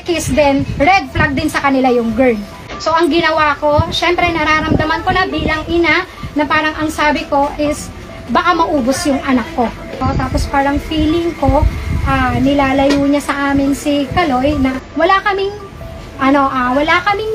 X din, red flag din sa kanila yung girl. So ang ginawa ko, syempre nararamdaman ko na bilang ina, na parang ang sabi ko is, baka maubos yung anak ko. Tapos parang feeling ko, nilalayo niya sa amin si Kaloy na wala kaming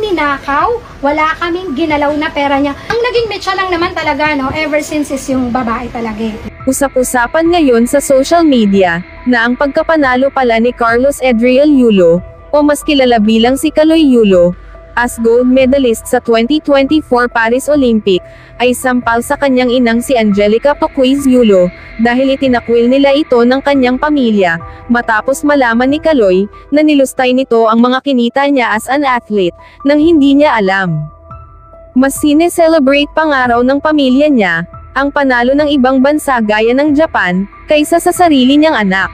ninakaw, wala kaming ginalaw na pera niya. Ang naging mecha lang naman talaga, no, ever since is yung babae talaga. Usap-usapan ngayon sa social media, na ang pagkapanalo pala ni Carlos Edriel Yulo, o mas kilala bilang si Kaloy Yulo, as gold medalist sa 2024 Paris Olympic, ay sampal sa kanyang inang si Angelica Paquiz Yulo, dahil itinakwil nila ito ng kanyang pamilya, matapos malaman ni Kaloy, na nilustay nito ang mga kinita niya as an athlete, nang hindi niya alam. Mas sine-celebrate pang araw ng pamilya niya, ang panalo ng ibang bansa gaya ng Japan, kaysa sa sarili niyang anak.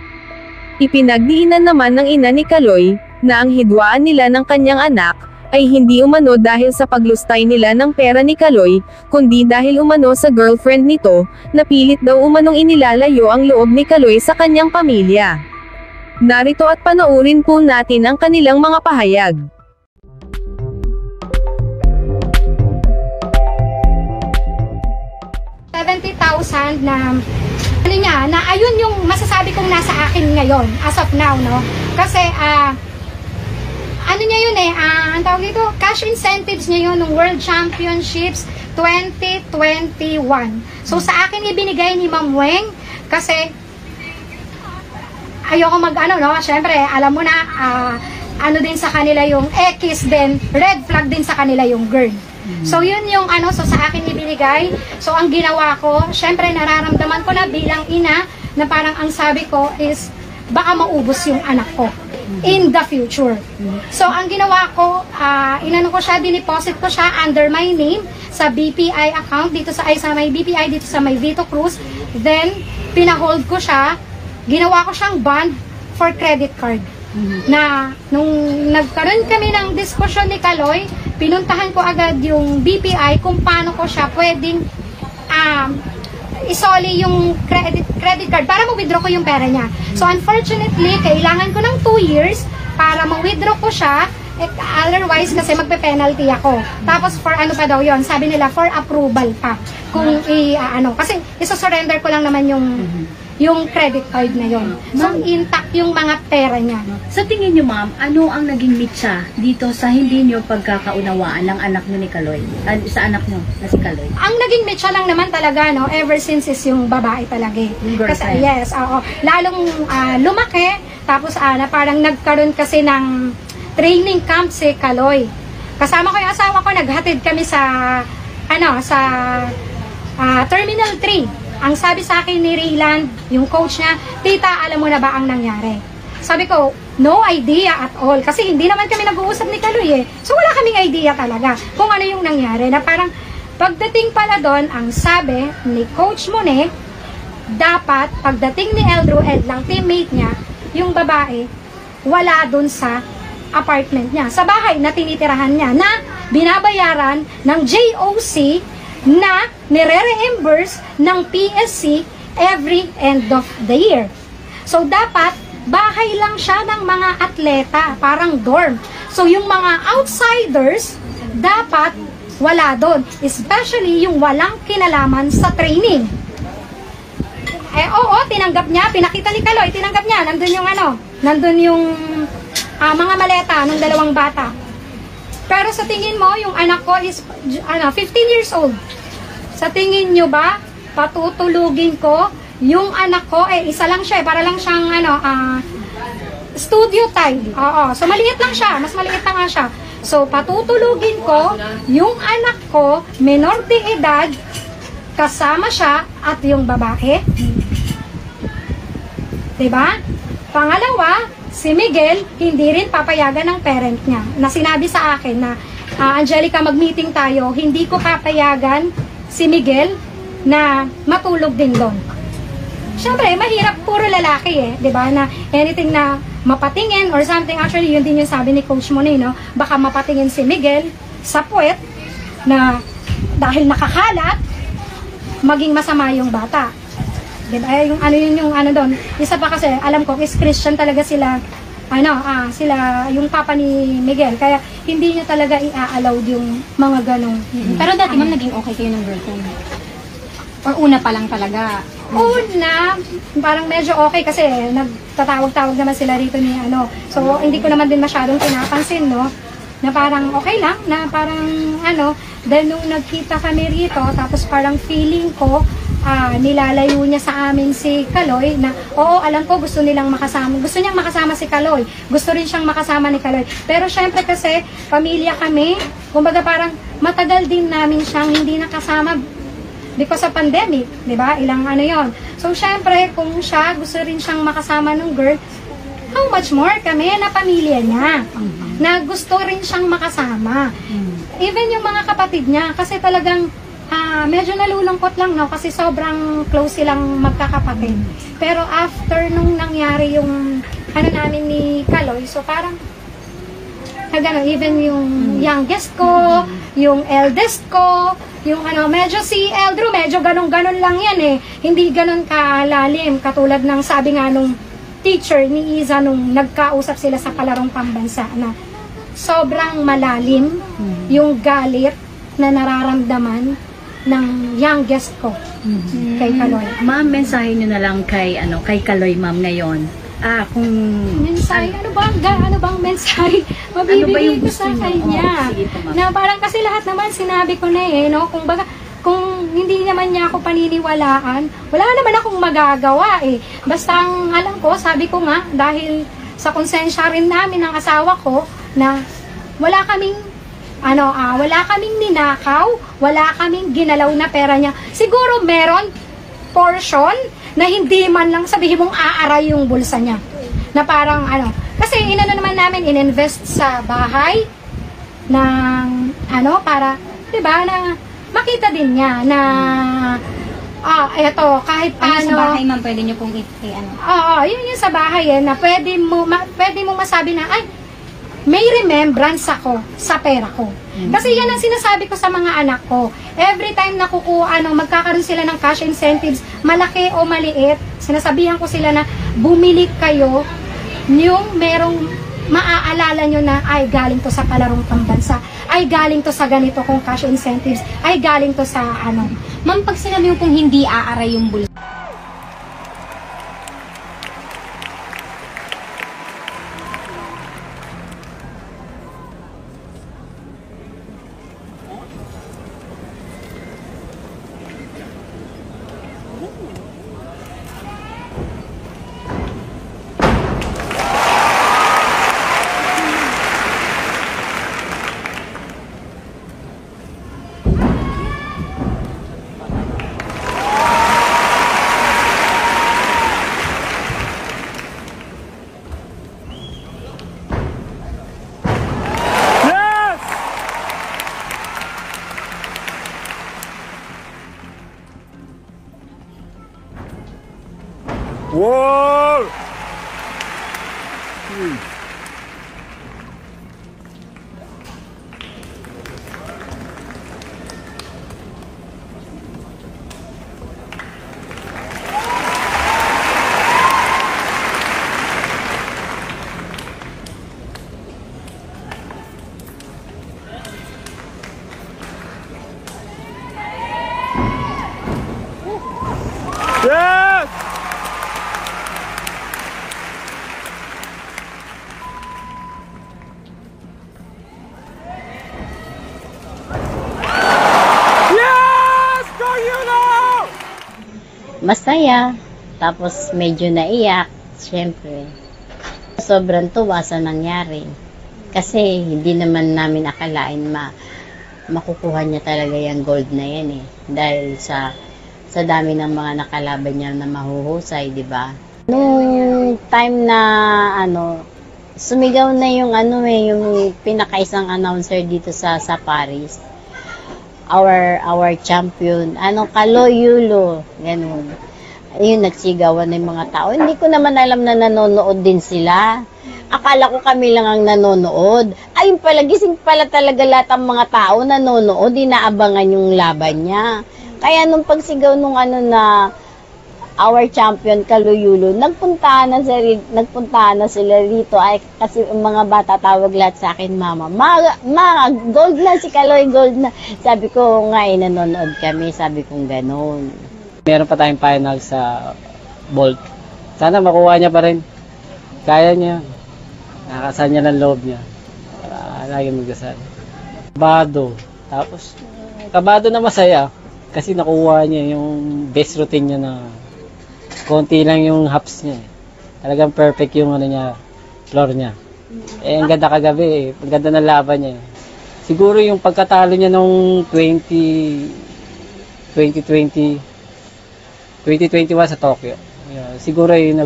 Ipinagdiinan naman ng ina ni Kaloy, na ang hidwaan nila ng kanyang anak, ay hindi umano dahil sa paglustay nila ng pera ni Kaloy, kundi dahil umano sa girlfriend nito, na pilit daw umanong inilalayo ang loob ni Kaloy sa kanyang pamilya. Narito at panoorin po natin ang kanilang mga pahayag. $70,000 na ayun yung masasabi kong nasa akin ngayon as of now, no? Kasi niya yun ang tawag dito, cash incentives niya yun ng World Championships 2021. So sa akin ibinigay ni Ma'am Weng kasi ayoko syempre alam mo na din sa kanila yung X din, red flag din sa kanila yung girl. So yun yung so sa akin ibinigay. So ang ginawa ko, syempre nararamdaman ko na bilang ina, na parang ang sabi ko is, baka maubos yung anak ko in the future. So ang ginawa ko, dineposit ko siya under my name sa BPI account dito sa may BPI dito sa may Vito Cruz. Then pinahold ko siya, ginawa ko siyang bond for credit card. Na nung nagkaroon kami ng diskusyon ni Kaloy, pinuntahan ko agad yung BPI kung paano ko siya pwedeng isoli yung credit card para ma-withdraw ko yung pera niya. So unfortunately, kailangan ko ng 2 years para ma-withdraw ko siya, otherwise kasi magpe-penalty ako. Tapos for ano pa daw yon, sabi nila for approval pa. Kung kasi isa-surrender ko lang naman yung credit card na yon. So intact yung mga pera niya. Sa tingin niyo ma'am, ano ang naging mitsa dito sa hindi niyo pagkakaunawaan ng anak niyo ni Kaloy? Sa anak niyo na si Kaloy? Ang naging mitsa lang naman talaga, no, ever since is yung babae talaga. Kasi yes, lalong lumaki, tapos na parang nagkaroon kasi ng training camp si Kaloy. Kasama ko yung asawa ko, naghatid kami sa Terminal 3. Ang sabi sa akin ni Rayland, yung coach niya, tita, alam mo na ba ang nangyari? Sabi ko, no idea at all. Kasi hindi naman kami nag-uusap ni Kaloy So wala kaming idea talaga kung ano yung nangyari. Na parang pagdating pala doon, ang sabi ni Coach Mone, dapat pagdating ni Eldro Ed lang, teammate niya, yung babae, wala doon sa apartment niya. Sa bahay na tinitirahan niya na binabayaran ng JOC na nire-reimburse ng PSC every end of the year. So dapat bahay lang siya ng mga atleta, parang dorm. So yung mga outsiders dapat wala doon, especially yung walang kinalaman sa training. Oo, tinanggap niya, pinakita ni Kaloy, tinanggap niya, nandun yung mga maleta ng 2 bata. Pero sa tingin mo, yung anak ko is 15 years old. Sa tingin nyo ba, patutulugin ko yung anak ko, isa lang siya, para lang siyang studio time. Oo, so maliit lang siya, mas maliit na nga siya. So patutulugin ko yung anak ko, menor de edad, kasama siya at yung babae. Diba? Pangalawa, si Miguel, hindi rin papayagan ng parent niya. Na sinabi sa akin na, Angelica, mag-meeting tayo, hindi ko papayagan si Miguel na matulog din doon. Siyempre, mahirap, puro lalaki diba? Na anything na mapatingin or something, actually, yun din yung sabi ni Coach Mone, no? Baka mapatingin si Miguel sa puwet na dahil nakakalat, maging masama yung bata. Diba? Yung doon. Isa pa kasi, alam ko, is Christian talaga sila sila, yung papa ni Miguel. Kaya hindi niya talaga i-allowed yung mga ganong. Pero dati ma'am, naging okay kayo ng girlfriend? Or una pa lang talaga? Una, parang medyo okay kasi nagtatawag-tawag naman sila rito ni So, hindi ko naman din masyadong pinapansin, no? Na parang okay lang, na parang then nung nagkita kami rito, tapos parang feeling ko, nilalayo niya sa amin si Kaloy na, oo, alam ko gusto niyang makasama si Kaloy. Gusto rin siyang makasama ni Kaloy. Pero syempre kasi, pamilya kami, kumbaga parang matagal din namin siyang hindi nakasama because of pandemic, di ba? Ilang yon. So syempre, kung siya, gusto rin siyang makasama ng girl, how much more kami na pamilya niya, na gusto rin siyang makasama. Even yung mga kapatid niya, kasi talagang medyo nalulungkot lang, no? Kasi sobrang close silang magkakapatid. Pero after nung nangyari yung namin ni Kaloy, so parang even yung youngest ko, yung eldest ko, yung medyo si Eldro, medyo ganun-ganun lang yan eh. Hindi ganun kalalim, katulad ng sabi nga nung teacher ni Iza nung nagkausap sila sa palarong pambansa na sobrang malalim yung galit na nararamdaman ng youngest ko kay Kaloy. Ma'am, mensahe nyo na lang kay Kaloy, ma'am, ngayon. Kung mensahe, ano bang mensahe mabibigay ko sa kanya? Na parang kasi lahat naman sinabi ko na no? Kung hindi naman niya ako paniniwalaan, wala naman akong magagawa eh. Basta ang alam ko, sabi ko nga, dahil sa konsensya rin namin ng asawa ko, na wala kaming ninakaw, wala kaming ginalaw na pera niya. Siguro meron portion na hindi man lang sabihin mong aaray yung bulsa niya. Na parang kasi naman namin ininvest sa bahay ng para, 'di ba, na makita din niya na eto, kahit paano. Sa bahay ma'am, pwede niyo pong yun yung sa bahay na pwede mo masabi na, ay, may remembrance ako sa pera ko. Kasi yan ang sinasabi ko sa mga anak ko. Every time na magkakaroon sila ng cash incentives, malaki o maliit, sinasabihan ko sila na bumili kayo yung merong maaalala nyo na ay galing to sa palarong pambansa, ay galing to sa ganito kong cash incentives, ay galing to sa Ma'am, pag sinabi mo pong hindi aaray yung bulsa, Whoa! Yes! Yes! Go Yulo! Masaya, tapos medyo naiyak, syempre. Sobrang tuwa sa nangyari. Kasi hindi naman namin akalain makukuha niya talaga yung gold na yan eh. Dahil sa dami ng mga nakalaban niya na mahuhusay, di ba? Nung time na sumigaw na yung yung pinakaisang announcer dito sa Paris. Our champion, Kaloy Yulo, ganun. Ayun, nagsigawan ng mga tao. Hindi ko naman alam na nanonood din sila. Akala ko kami lang ang nanonood. Ayun pala, gising pala talaga lahat ng mga tao nanonood, inaabangan yung laban niya. Kaya nung pagsigaw nung na our champion Kaluyulo, nagpuntahan na sila dito ay kasi ang mga bata tawag lahat sa akin, mama, gold na si Kaloy, gold na. Sabi ko nga, nanonood kami, sabi kong ganon. Meron pa tayong final sa Bolt. Sana makuha niya pa rin. Kaya niya. Nakakasan niya ng loob niya. Lagi magdasal. Kabado. Tapos, kabado na masaya. Kasi nakuha niya yung best routine niya na konti lang yung hops niya. Talagang perfect yung floor niya. Ang ganda kagabi. Ang ganda ng laban niya. Siguro yung pagkatalo niya nung 2021 sa Tokyo. Siguro yung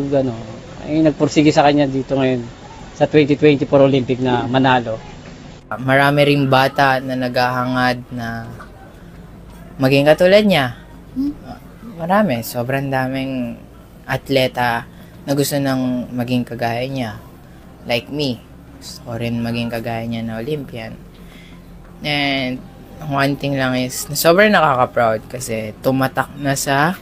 nagpursige sa kanya dito ngayon sa 2024 Olympic na manalo. Marami ring bata na naghahangad na maging katulad niya. Marami, sobrang daming atleta na gusto nang maging kagaya niya. Like me, gusto ko rin maging kagaya niya na Olympian. And one thing lang is, sobrang nakaka-proud kasi tumatak na sa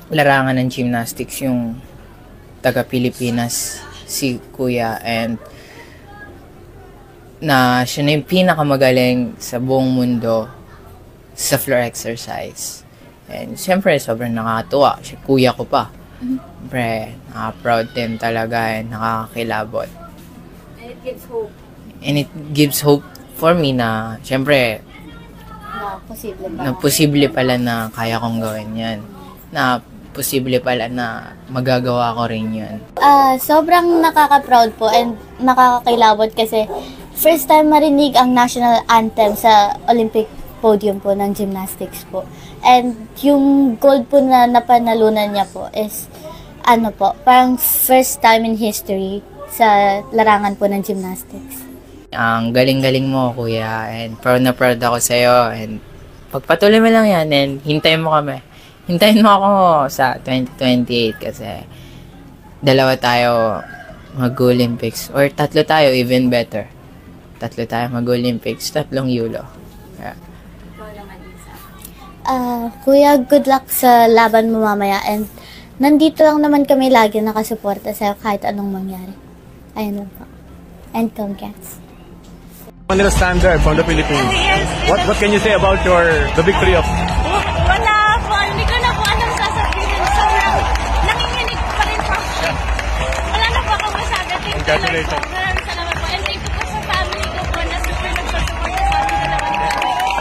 larangan ng gymnastics yung taga-Pilipinas, si Kuya, and na siya na yung pinakamagaling sa buong mundo sa floor exercise. And siyempre, sobrang nakakatuwa. Siya, kuya ko pa. Siyempre, nakaka-proud din talaga and nakakakilabot. And it gives hope And it gives hope for me na, siyempre, na posible pala na kaya kong gawin yan. Na posible pala na magagawa ko rin yun. Sobrang nakaka-proud po and nakakakilabot kasi first time marinig ang national anthem sa Olympic podium po ng gymnastics po. And yung gold po na napanalunan niya po is parang first time in history sa larangan po ng gymnastics. Ang galing-galing mo, kuya, and proud na proud ako sa'yo, and pagpatuloy mo lang yan, and hintayin mo kami. Hintayin mo ako sa 2028 kasi dalawa tayo mag-Olympics, or tatlo tayo, even better. Tatlo tayo mag-Olympics, 3 Yulo. Yeah. Kuya, good luck sa laban mo mamaya, and nandito lang naman kami lagi nakasuporta sa'yo kahit anong mangyari. Ayun lang po. And congrats. Manila standard from the Philippines. What can you say about the victory of? Wala po. Hindi ko na po anong sasabihin. Sobrang nanginginig pa rin po. Wala na po akong masabi. Thank you, Lord. Congratulations. Maraming salamat po. And thank you po sa family ko po na super nagpasupport sa amin dalawa.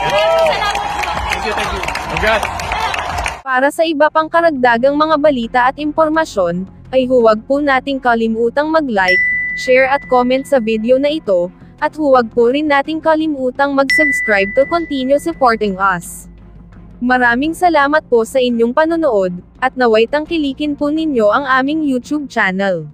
Maraming salamat po. Thank you. Congrats. Para sa iba pang karagdagang mga balita at impormasyon, ay huwag po nating kalimutang mag-like, share at comment sa video na ito, at huwag po rin nating kalimutang mag-subscribe to continue supporting us. Maraming salamat po sa inyong panonood, at naway tangkilikin po ninyo ang aming YouTube channel.